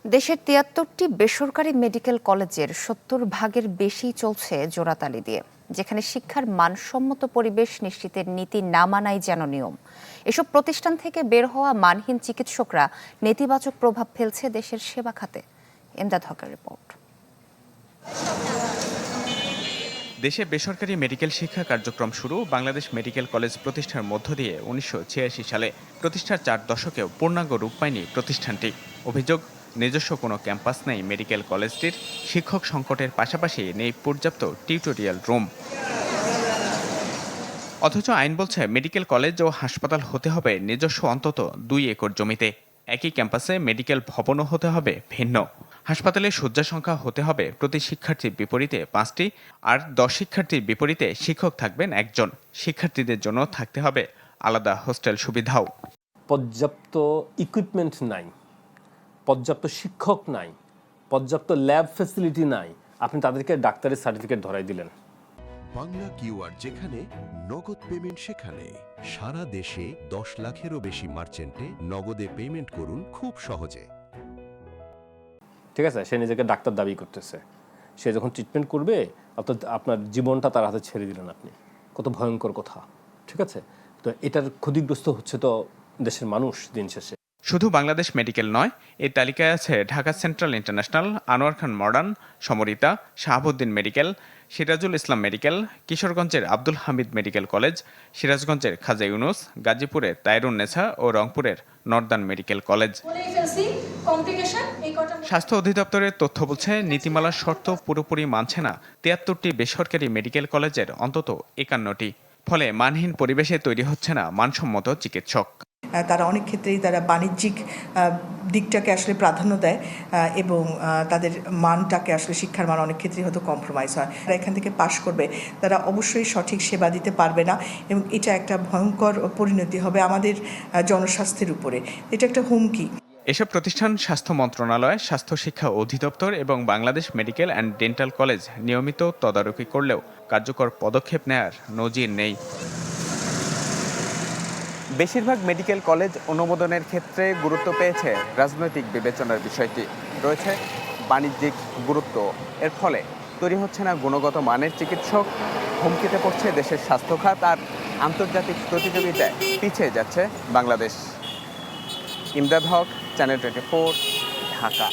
দেশের ৭৩টি বেসরকারি মেডিকেল কলেজের ৭০ ভাগের বেশি চলছে জোড়াতালি দিয়ে, যেখানে শিক্ষার মানসম্মত পরিবেশ নিশ্চিতের নীতি না মানাই যেন নিয়ম। এসব প্রতিষ্ঠান থেকে বের হওয়া মানহীন চিকিৎসকরা নেতিবাচক প্রভাব ফেলছে দেশের সেবা খাতে। এমদাদ হকের রিপোর্ট। দেশে বেসরকারি মেডিকেল শিক্ষা কার্যক্রম শুরু বাংলাদেশ মেডিকেল কলেজ প্রতিষ্ঠার মধ্য দিয়ে ১৯৮৬ সালে। প্রতিষ্ঠার ৪ দশকেও পূর্ণাঙ্গ রূপ পায়নি প্রতিষ্ঠানটি। অভিযোগ, নিজস্ব কোনো ক্যাম্পাস নেই মেডিকেল কলেজটির, শিক্ষক সংকটের পাশাপাশি নেই পর্যাপ্ত টিউটোরিয়াল রুম। অথচ আইন বলছে মেডিকেল কলেজ ও হাসপাতাল হতে হবে নিজস্ব অন্তত ২ একর জমিতে। একই ক্যাম্পাসে মেডিকেল ভবনও হতে হবে ভিন্ন। হাসপাতালে শয্যা সংখ্যা হতে হবে প্রতি শিক্ষার্থীর বিপরীতে ৫টি, আর ১০ শিক্ষার্থীর বিপরীতে শিক্ষক থাকবেন একজন। শিক্ষার্থীদের জন্য থাকতে হবে আলাদা হোস্টেল সুবিধাও। পর্যাপ্ত ইকুইপমেন্ট নাই, পর্যাপ্ত শিক্ষক নাই, পর্যাপ্ত ল্যাব ফ্যাসিলিটি নাই, আপনি তাদেরকে ডাক্তারের সার্টিফিকেট ধরাই দিলেন। বাংলা কিউআর যেখানে, নগদ পেমেন্ট সেখানে। সারা দেশে ১০ লাখেরও বেশি মার্চেন্টে নগদে পেমেন্ট করুন খুব সহজে। ঠিক আছে, সে নিজেকে ডাক্তার দাবি করতেছে, সে যখন ট্রিটমেন্ট করবে আপনার জীবনটা তার হাতে ছেড়ে দিলেন আপনি। কত ভয়ঙ্কর কথা। ঠিক আছে, তো এটার ক্ষতিগ্রস্ত হচ্ছে তো দেশের মানুষ দিন শেষে। শুধু বাংলাদেশ মেডিকেল নয়, এই তালিকায় আছে ঢাকা সেন্ট্রাল ইন্টারন্যাশনাল, আনোয়ার খান modern, Samorita, Shahabuddin medical, Sirajul Islam medical, কিশোরগঞ্জের আব্দুল হামিদ মেডিকেল কলেজ, সিরাজগঞ্জের খাজা ইউনুস, গাজীপুরের তাইরুন নেছা ও রংপুরের নর্দার্ন মেডিকেল কলেজ। স্বাস্থ্য অধিদপ্তরের তথ্য বলছে, নীতিমালার শর্ত পুরোপুরি মানছে না ৭৩টি বেসরকারি মেডিকেল কলেজের অন্তত ৫১টি। ফলে মানহীন পরিবেশে তৈরি হচ্ছে না মানসম্মত চিকিৎসক। তারা অনেক ক্ষেত্রেই তারা বাণিজ্যিক দিকটাকে আসলে প্রাধান্য দেয় এবং তাদের মানটাকে আসলে শিক্ষার মান অনেক ক্ষেত্রেই হয়তো কম্প্রোমাইজ হয়। তারা এখান থেকে পাশ করবে, তারা অবশ্যই সঠিক সেবা দিতে পারবে না এবং এটা একটা ভয়ঙ্কর পরিণতি হবে আমাদের জনস্বাস্থ্যের উপরে। এটা একটা হুমকি। এসব প্রতিষ্ঠান স্বাস্থ্য মন্ত্রণালয়, স্বাস্থ্য শিক্ষা অধিদপ্তর এবং Bangladesh medical and dental college নিয়মিত তদারকি করলেও কার্যকর পদক্ষেপ নেয়ার নজির নেই। বেশিরভাগ মেডিকেল কলেজ অনুমোদনের ক্ষেত্রে গুরুত্ব পেয়েছে রাজনৈতিক বিবেচনার বিষয়টি, রয়েছে বাণিজ্যিক গুরুত্ব। এর ফলে তৈরি হচ্ছে না গুণগত মানের চিকিৎসক, হুমকিতে পড়ছে দেশের স্বাস্থ্য খাত, আর আন্তর্জাতিক প্রতিযোগিতায় পিছিয়ে যাচ্ছে বাংলাদেশ। ইমদাদ হক, চ্যানেল 24, ঢাকা।